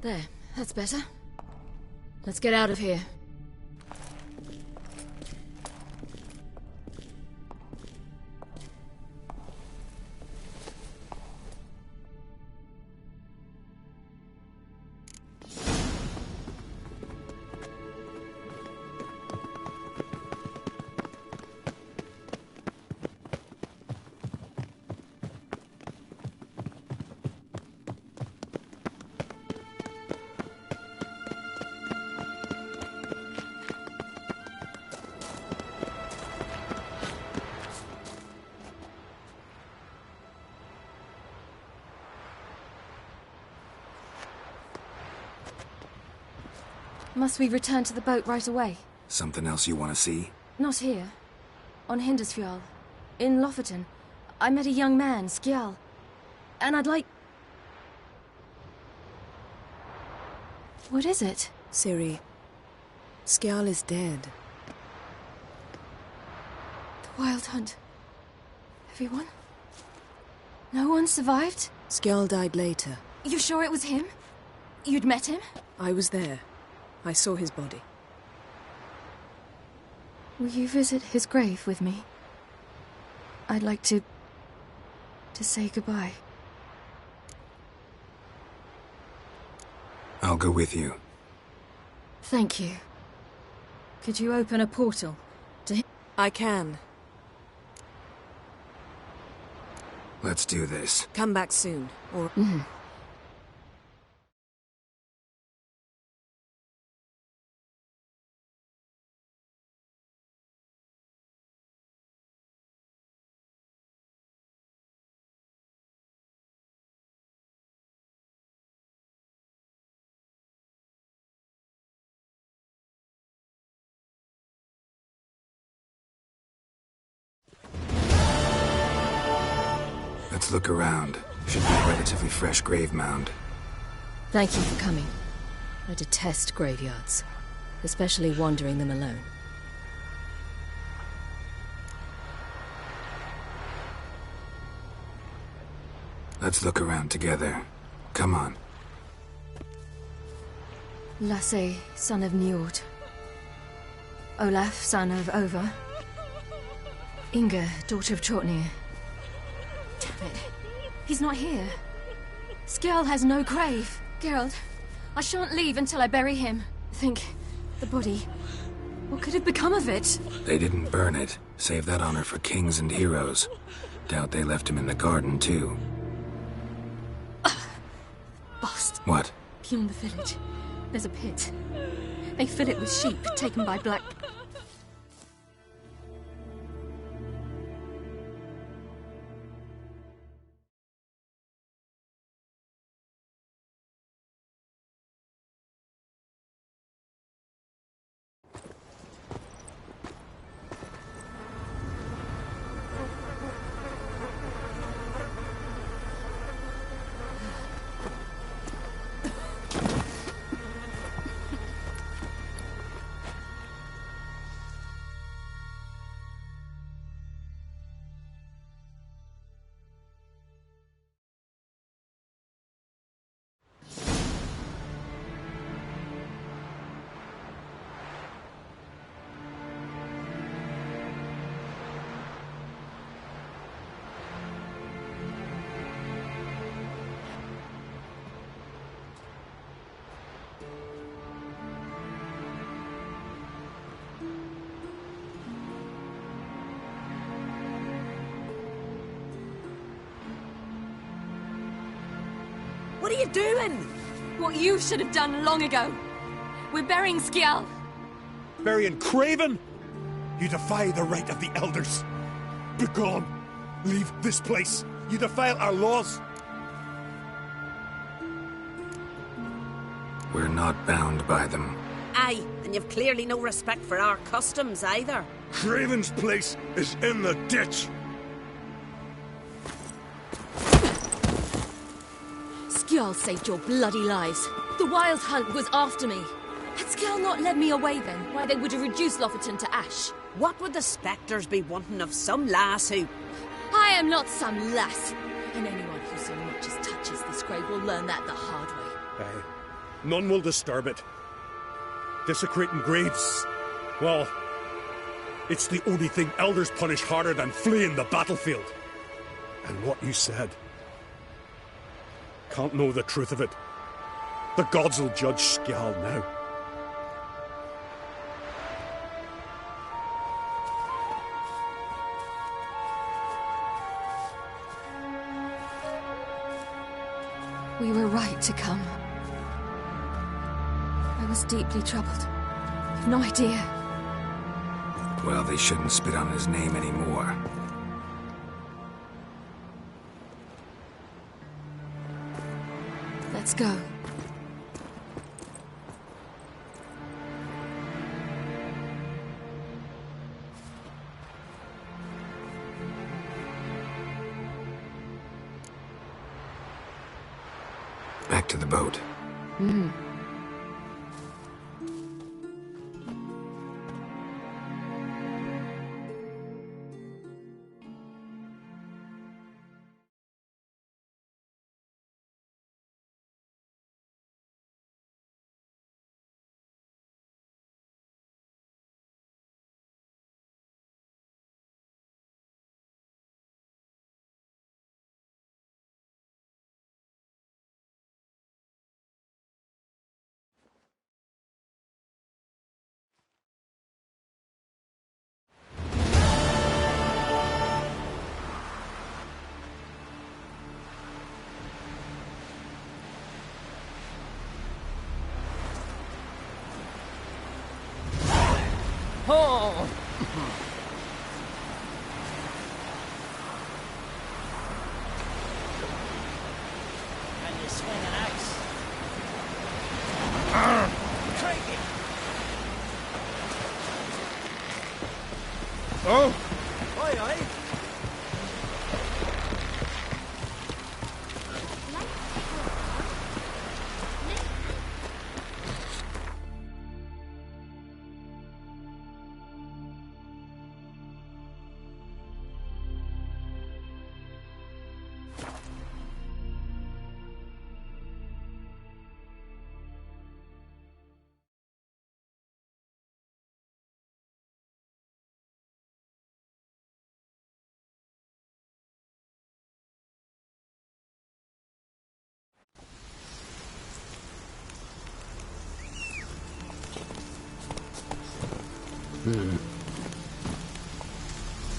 There, that's better. Let's get out of here. Must we return to the boat right away? Something else you want to see? Not here. On Hindusfjall. In Lofoten. I met a young man, Skjal. And I'd like... What is it? Ciri, Skjal is dead. The Wild Hunt. Everyone? No one survived? Skjal died later. You sure it was him? You'd met him? I was there. I saw his body. Will you visit his grave with me? I'd like to say goodbye. I'll go with you. Thank you. Could you open a portal to him? I can. Let's do this. Come back soon, or... Let's look around. Should be a relatively fresh grave mound. Thank you for coming. I detest graveyards, especially wandering them alone. Let's look around together. Come on. Lasse, son of Njord. Olaf, son of Over. Inga, daughter of Trotnir. Damn it. He's not here. Skjal has no grave. Geralt, I shan't leave until I bury him. Think, the body. What could have become of it? They didn't burn it. Save that honor for kings and heroes. Doubt they left him in the garden, too. Bast. What? Beyond the village, there's a pit. They fill it with sheep taken by black... What are you doing? What you should have done long ago. We're burying Skjal. Burying Craven? You defy the right of the elders. Begone. Leave this place. You defile our laws. We're not bound by them. Aye, and you've clearly no respect for our customs either. Craven's place is in the ditch. Skjal saved your bloody lives. The Wild Hunt was after me. Had Skjal not led me away then, why they would have reduced Lofoten to ash. What would the spectres be wanting of some lass who... I am not some lass. And anyone who so much as touches this grave will learn that the hard way. Aye. None will disturb it. Desecrating graves, well, it's the only thing elders punish harder than fleeing the battlefield. And what you said. Can't know the truth of it. The gods will judge Skjal now. We were right to come. I was deeply troubled. You've no idea. Well, they shouldn't spit on his name anymore. Let's go. Back to the boat. Can you swing an axe? Crikey! Oh! Oi, oi!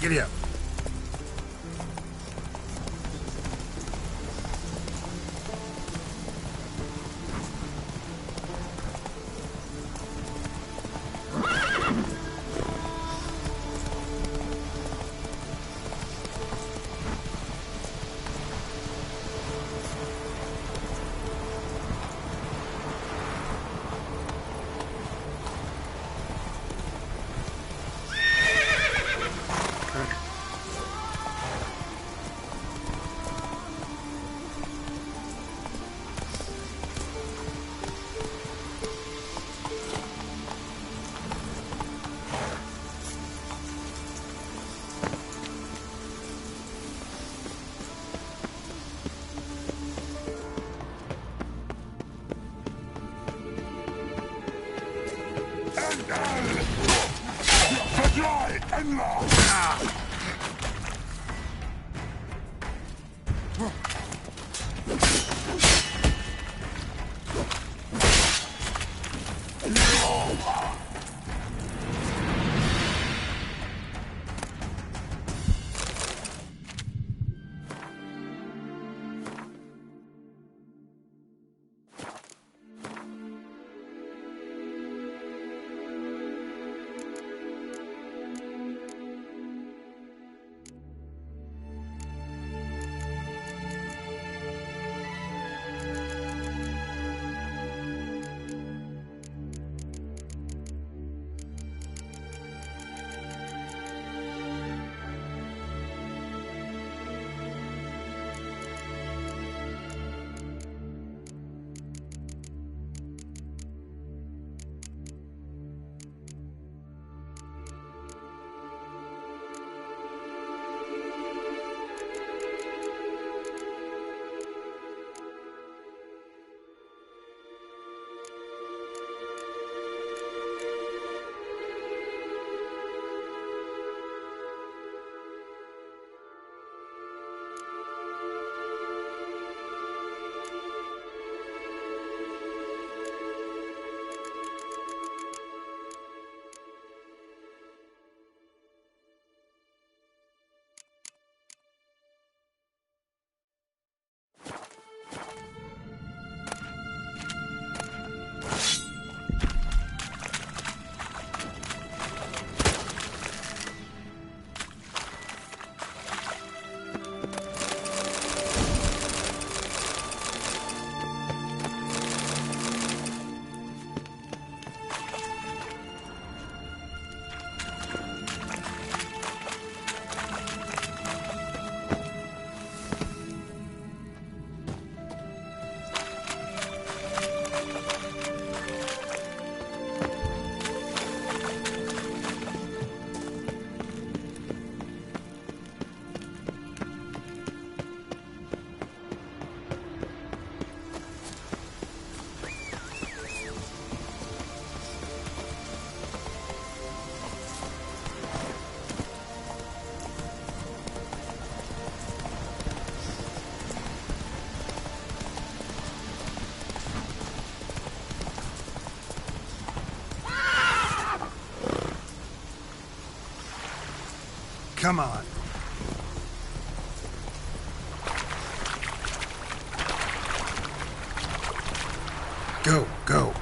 Giddy up. Come on. Go, go.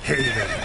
Hey there.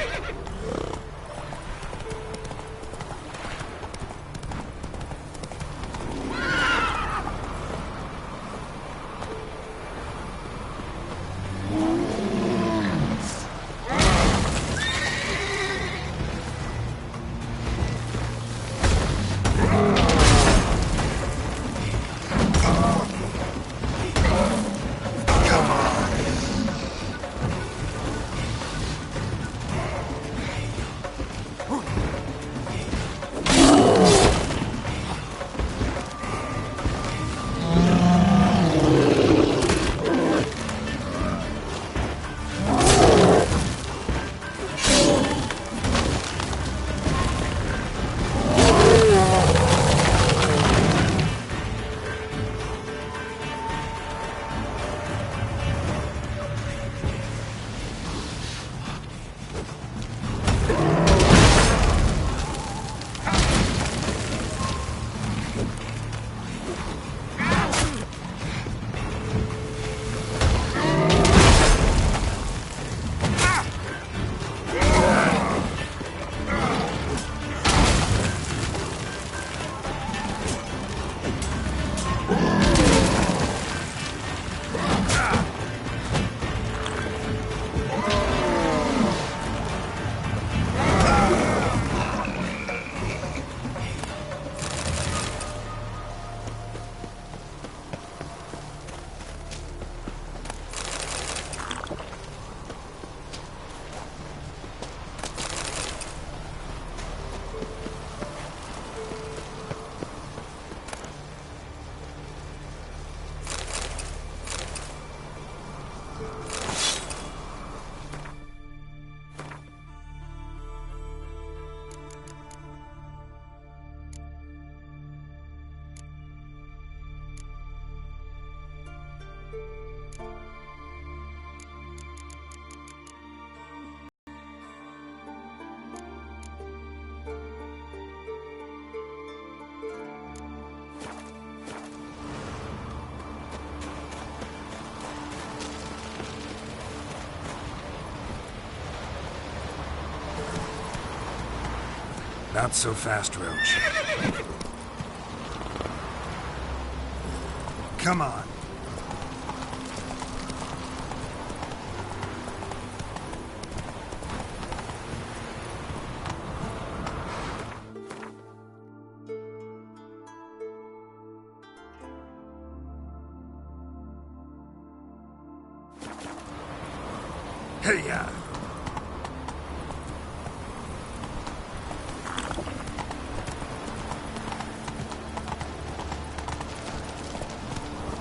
Not so fast, Roach. Come on. Hey-ya!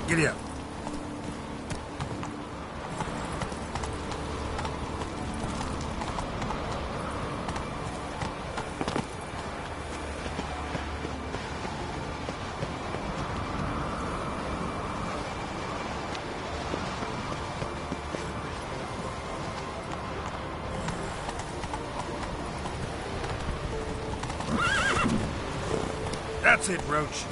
Giddy up. That's it, Roach.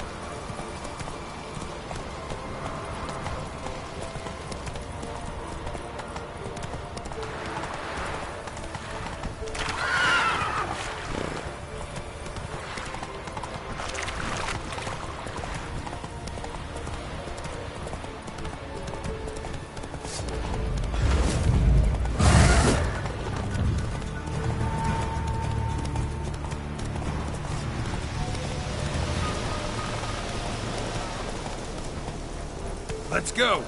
Let's go!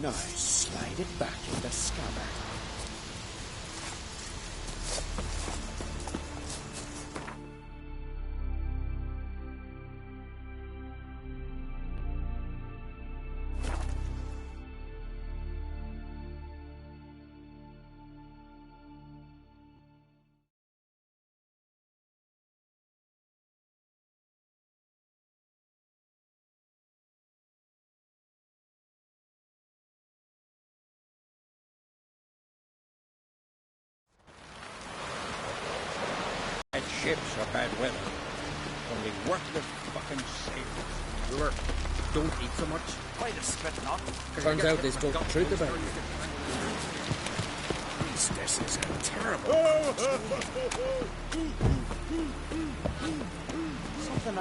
Now slide it back in the scabbard. Bad ships or bad weather. Only worthless fucking sailors. Brewer, don't eat so much. Why the spit not? Turns out they spoke the truth about you. This is a terrible. Something I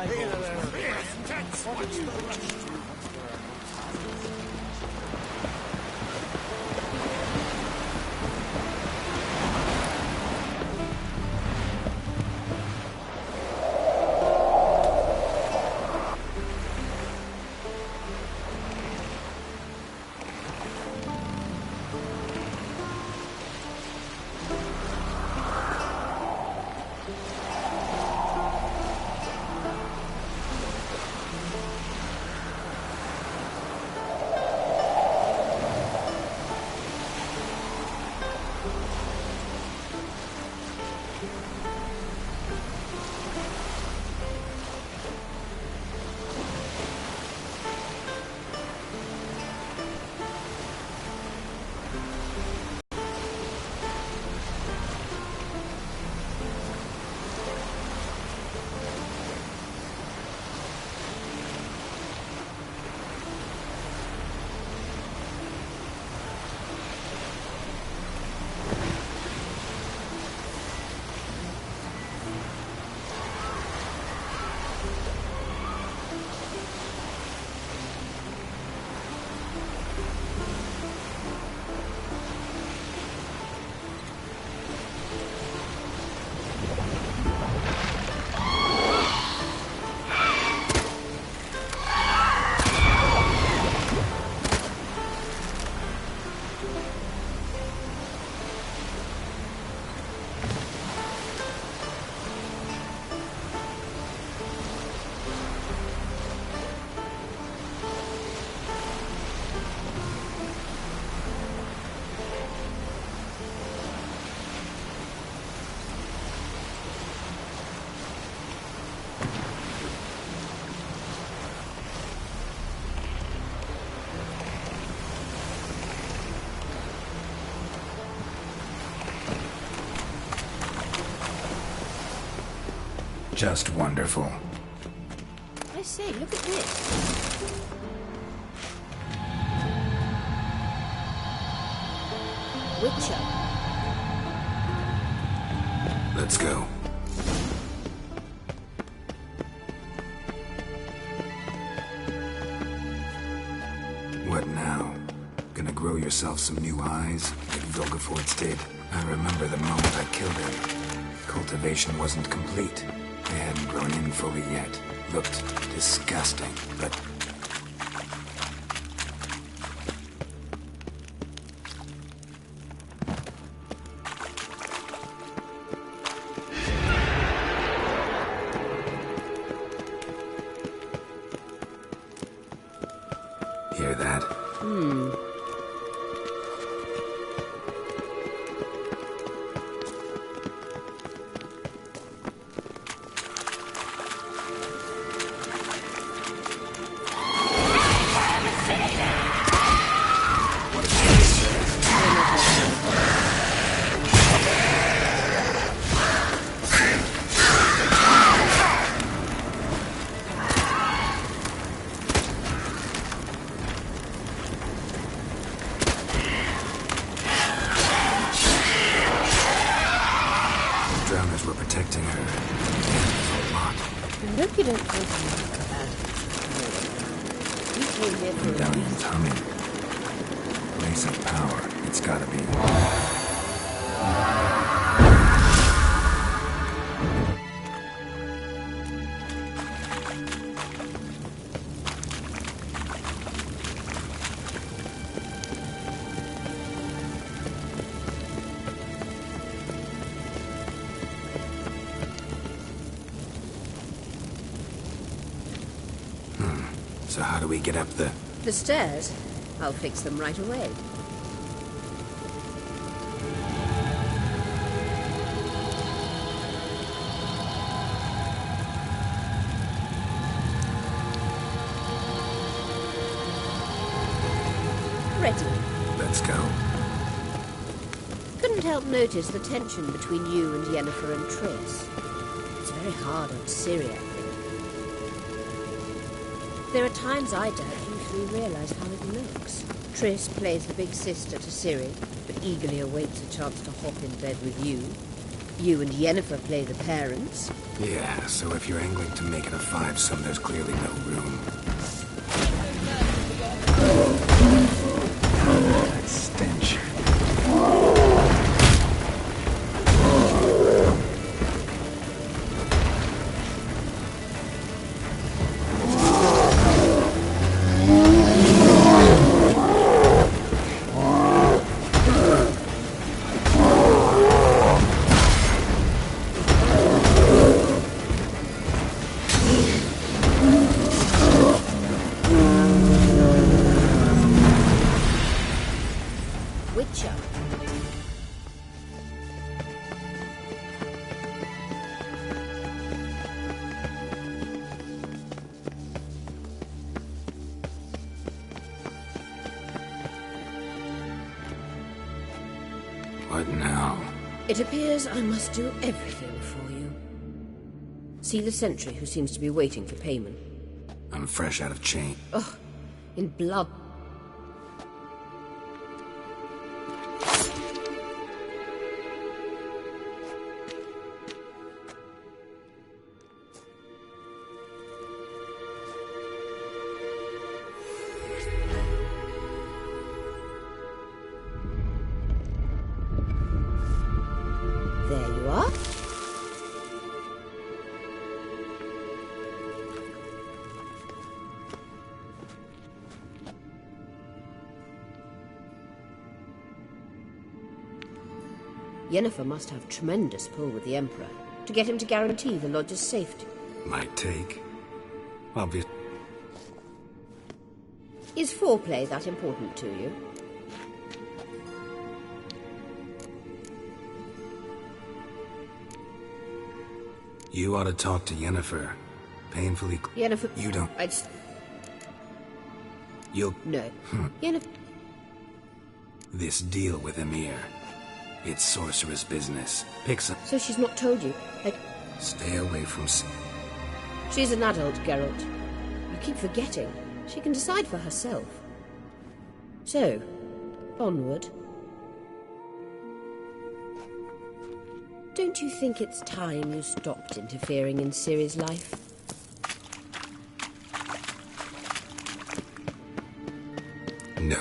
Just wonderful. I say, look at this. Witcher. Let's go. What now? Gonna grow yourself some new eyes, like Vilgefortz did? I remember the moment I killed him. Cultivation wasn't complete. They hadn't grown in fully yet. Looked disgusting, but... Hear that? Drowners were protecting her. A lot. I hope you don't think I'm like that. You came here for a Medallion's humming. Place of power. It's gotta be. So how do we get up the... The stairs? I'll fix them right away. Ready. Let's go. Couldn't help notice the tension between you and Yennefer and Triss. It's very hard on Ciri, I think. There are times I doubt you three realise how it looks. Triss plays the big sister to Ciri, but eagerly awaits a chance to hop in bed with you. You and Yennefer play the parents. Yeah, so if you're angling to make it a fivesome, there's clearly no room. That stench. Witcher. What now? It appears I must do everything for you. See the sentry who seems to be waiting for payment. I'm fresh out of chain. Ugh, in blood. There you are. Yennefer must have tremendous pull with the Emperor to get him to guarantee the lodge's safety. Might take. Obvious. Is foreplay that important to you? You ought to talk to Yennefer. Painfully... Yennefer... You don't... You'll... No. Yennefer... This deal with Emir. It's sorceress business. Pick some... So she's not told you? Stay away from... She's an adult, Geralt. You keep forgetting. She can decide for herself. So, onward. Don't you think it's time you stopped interfering in Ciri's life? No.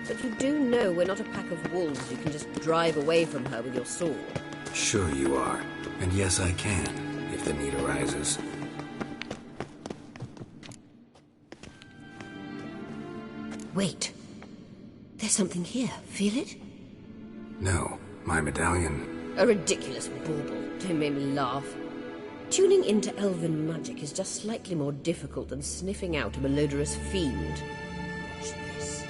But you do know we're not a pack of wolves you can just drive away from her with your sword. Sure you are. And yes, I can, if the need arises. Wait. There's something here. Feel it? No. My medallion. A ridiculous bauble. Don't make me laugh. Tuning into elven magic is just slightly more difficult than sniffing out a malodorous fiend. Watch this.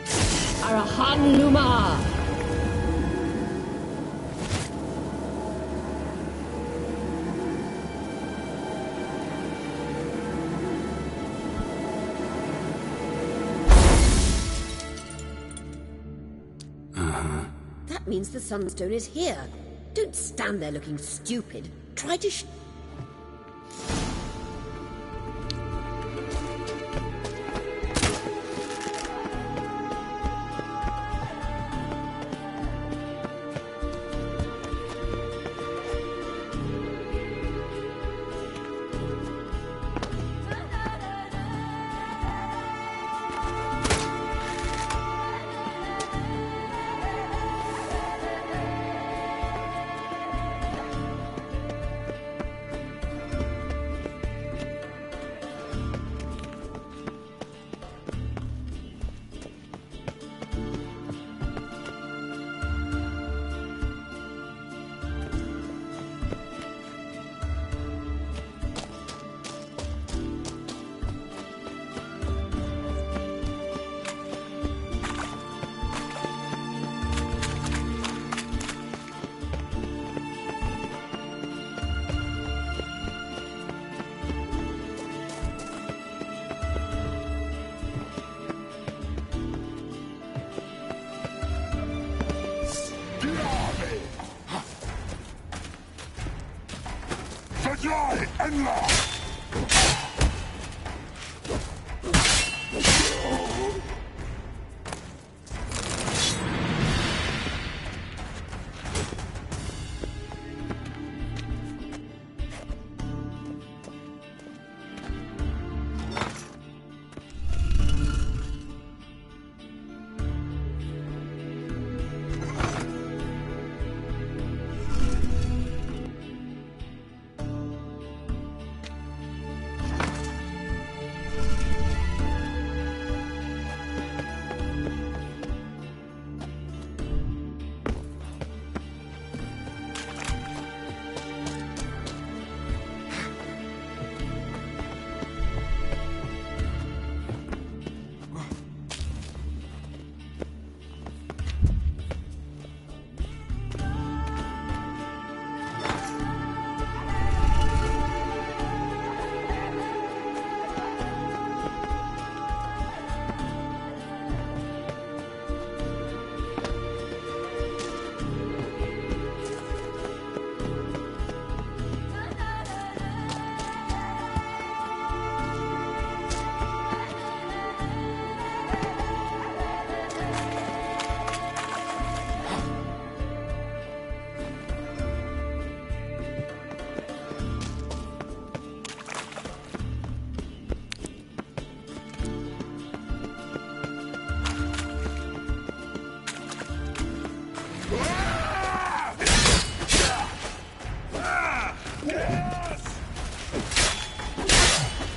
Arahan Luma! That means the Sunstone is here. Don't stand there looking stupid. Try to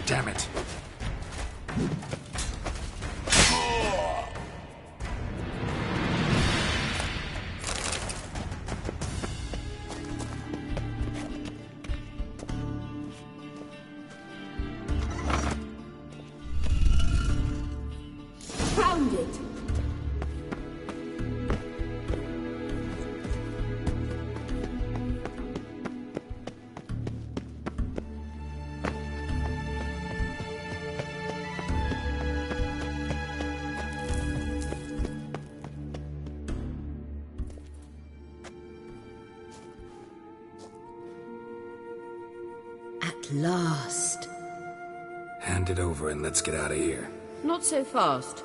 Damn it. Found it! At last. Hand it over and let's get out of here. Not so fast.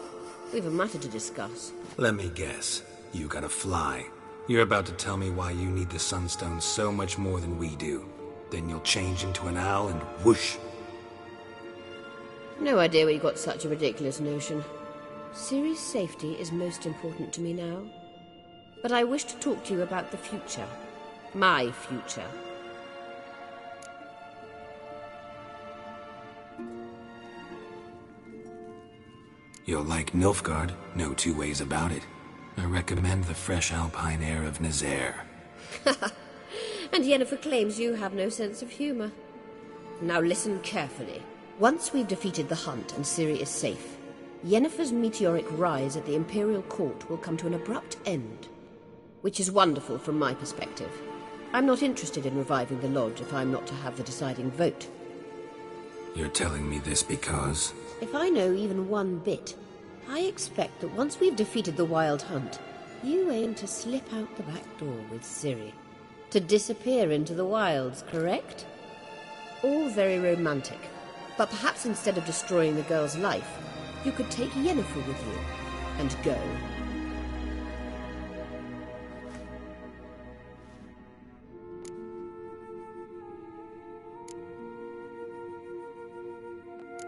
We've a matter to discuss. Let me guess. You gotta fly. You're about to tell me why you need the Sunstone so much more than we do. Then you'll change into an owl and whoosh. No idea where you got such a ridiculous notion. Ciri's safety is most important to me now. But I wish to talk to you about the future. My future. You'll like Nilfgaard, no two ways about it. I recommend the fresh alpine air of Nazaire. And Yennefer claims you have no sense of humor. Now listen carefully. Once we've defeated the Hunt and Ciri is safe, Yennefer's meteoric rise at the Imperial Court will come to an abrupt end. Which is wonderful from my perspective. I'm not interested in reviving the Lodge if I'm not to have the deciding vote. You're telling me this because... If I know even one bit, I expect that once we've defeated the Wild Hunt, you aim to slip out the back door with Ciri. To disappear into the wilds, correct? All very romantic. But perhaps instead of destroying the girl's life, you could take Yennefer with you and go.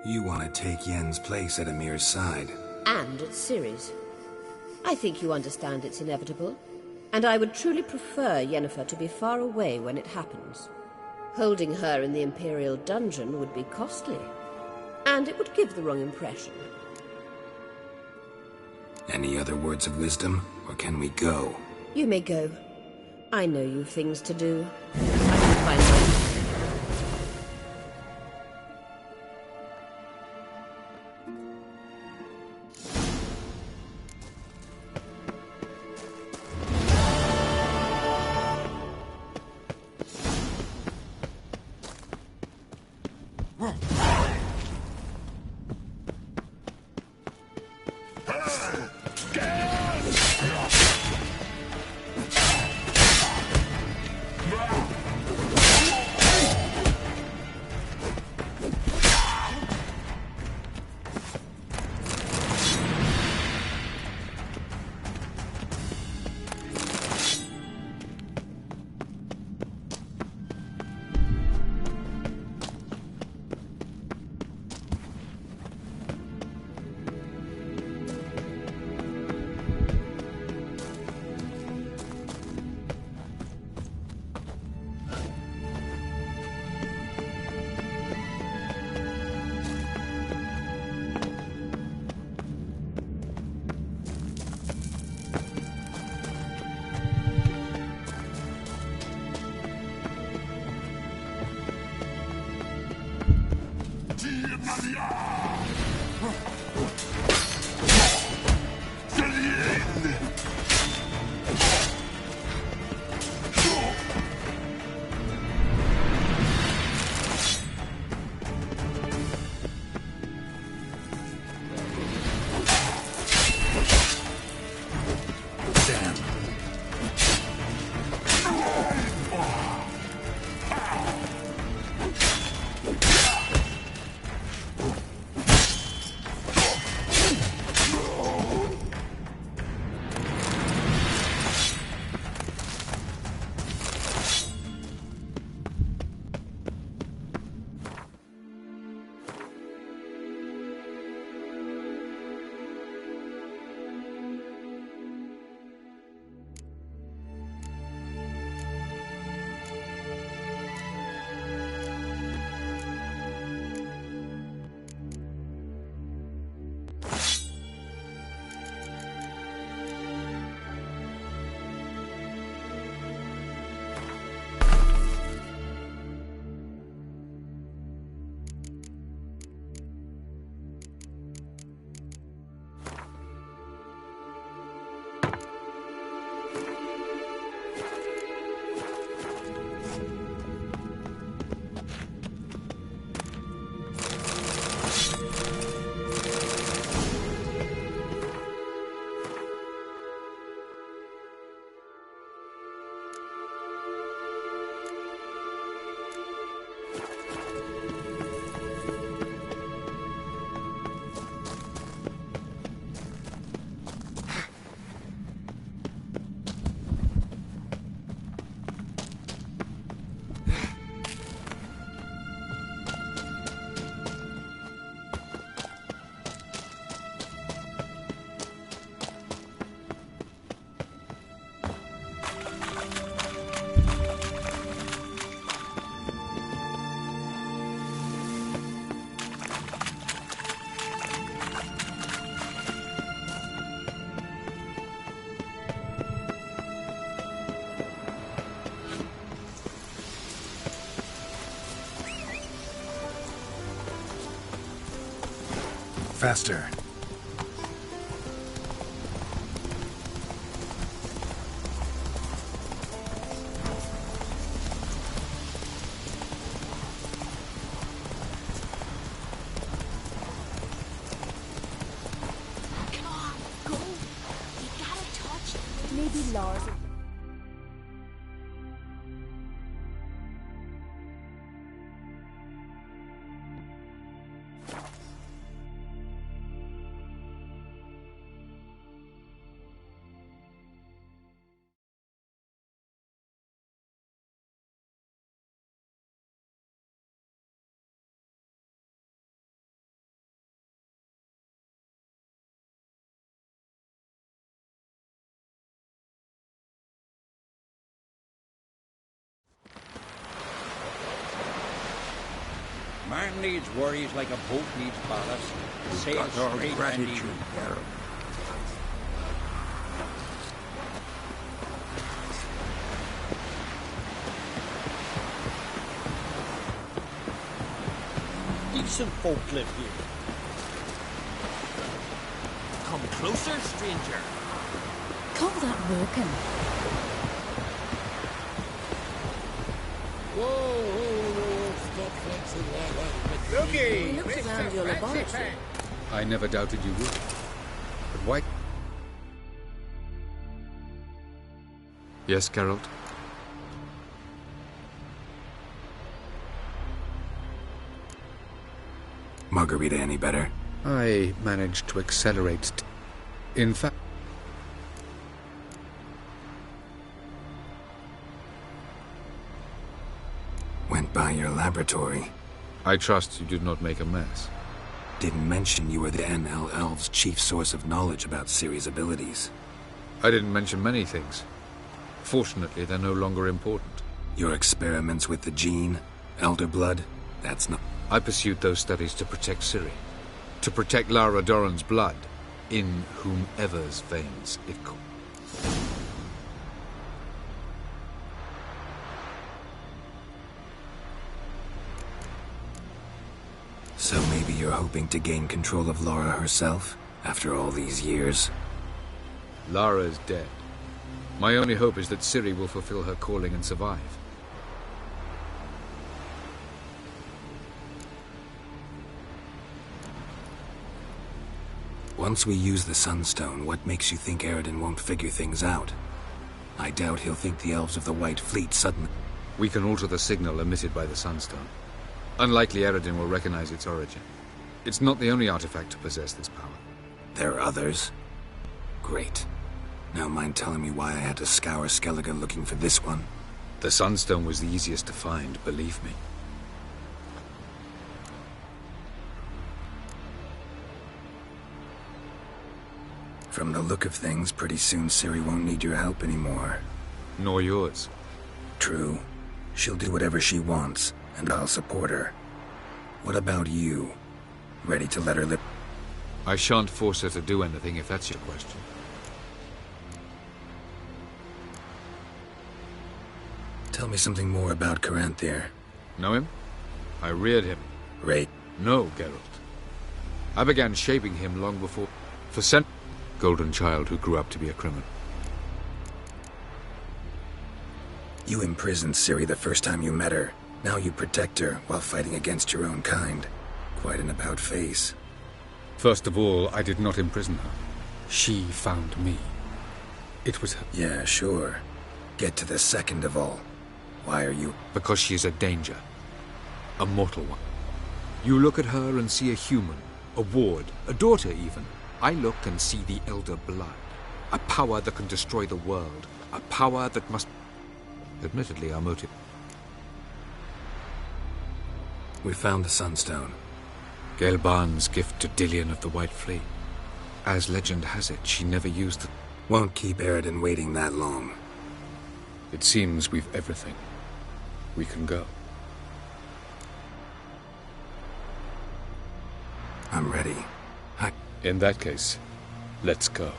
You want to take Yen's place at Amir's side. And at Ciri's. I think you understand it's inevitable. And I would truly prefer Yennefer to be far away when it happens. Holding her in the Imperial dungeon would be costly. And it would give the wrong impression. Any other words of wisdom, or can we go? You may go. I know you've things to do. I can find them. Faster. Come on, go. You gotta touch. Maybe Lars. Man needs worries like a boat needs ballast. Sail Got all straight and gratitude, even. Geralt. Decent folk live here. Come closer, stranger. Call that walking. We looked around your laboratory. I never doubted you would. But why? Yes, Geralt? Margarita any better? I managed to accelerate. In fact, Went by your laboratory. I trust you did not make a mess. Didn't mention you were the NL Elves' chief source of knowledge about Ciri's abilities. I didn't mention many things. Fortunately, they're no longer important. Your experiments with the gene, Elder Blood, that's not... I pursued those studies to protect Ciri. To protect Lara Doran's blood, in whomever's veins it could. So maybe you're hoping to gain control of Lara herself, after all these years? Lara is dead. My only hope is that Ciri will fulfill her calling and survive. Once we use the Sunstone, what makes you think Aradin won't figure things out? I doubt he'll think the Elves of the White Fleet suddenly... We can alter the signal emitted by the Sunstone. Unlikely Aradin will recognize its origin. It's not the only artifact to possess this power. There are others? Great. Now mind telling me why I had to scour Skellige looking for this one? The Sunstone was the easiest to find, believe me. From the look of things, pretty soon Ciri won't need your help anymore. Nor yours. True. She'll do whatever she wants, and I'll support her. What about you? Ready to let her live? I shan't force her to do anything if that's your question. Tell me something more about Caranthir. Know him? I reared him. Right. No, Geralt. I began shaping him long before... For golden child who grew up to be a criminal. You imprisoned Ciri the first time you met her. Now you protect her while fighting against your own kind. Quite an about-face. First of all, I did not imprison her. She found me. It was her. Yeah, sure. Get to the second of all. Why are you... Because she is a danger. A mortal one. You look at her and see a human, a ward, a daughter even. I look and see the Elder Blood. A power that can destroy the world. A power that must... Admittedly, our motive... We found the Sunstone. Gelban's gift to Dillion of the White Fleet. As legend has it, she never used it. Won't keep Aradin waiting that long. It seems we've everything. We can go. I'm ready. In that case, let's go.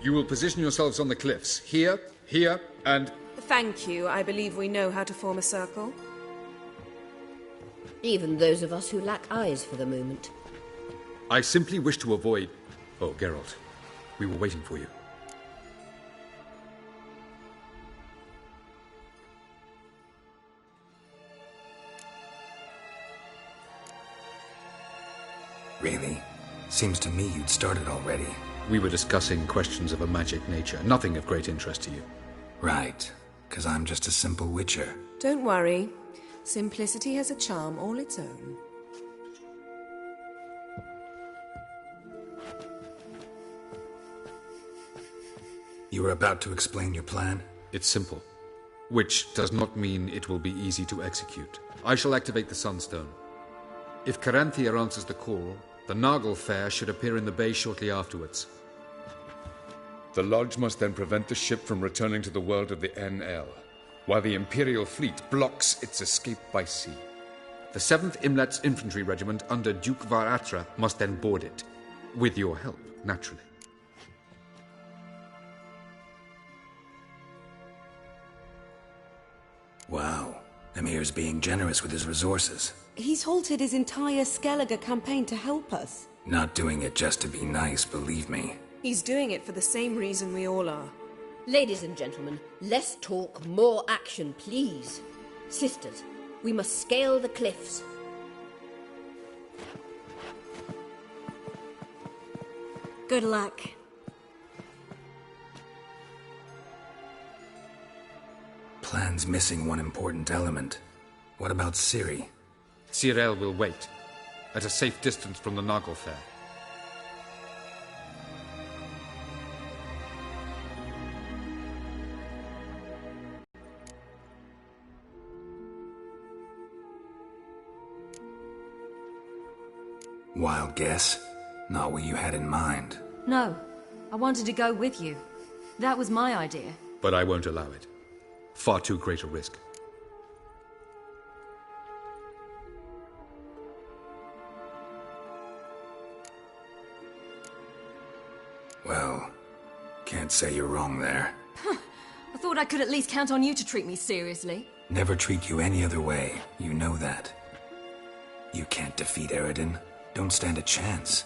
You will position yourselves on the cliffs. Here, here, and... Thank you. I believe we know how to form a circle. Even those of us who lack eyes for the moment. I simply wish to avoid... Oh, Geralt. We were waiting for you. Really? Seems to me you'd started already. We were discussing questions of a magic nature, nothing of great interest to you. Right, because I'm just a simple witcher. Don't worry. Simplicity has a charm all its own. You were about to explain your plan? It's simple, which does not mean it will be easy to execute. I shall activate the Sunstone. If Caranthia answers the call, the Nagel Fair should appear in the bay shortly afterwards. The Lodge must then prevent the ship from returning to the world of the NL, while the Imperial fleet blocks its escape by sea. The 7th Imlet's Infantry Regiment under Duke Varatra must then board it, with your help, naturally. Wow, Emir's being generous with his resources. He's halted his entire Skellige campaign to help us. Not doing it just to be nice, believe me. He's doing it for the same reason we all are. Ladies and gentlemen, less talk, more action, please. Sisters, we must scale the cliffs. Good luck. Plan's missing one important element. What about Ciri? Cyril will wait, at a safe distance from the Nagel Fair. Wild guess? Not what you had in mind. No, I wanted to go with you. That was my idea. But I won't allow it. Far too great a risk. Well, can't say you're wrong there. I thought I could at least count on you to treat me seriously. Never treat you any other way. You know that. You can't defeat Eredin. Don't stand a chance.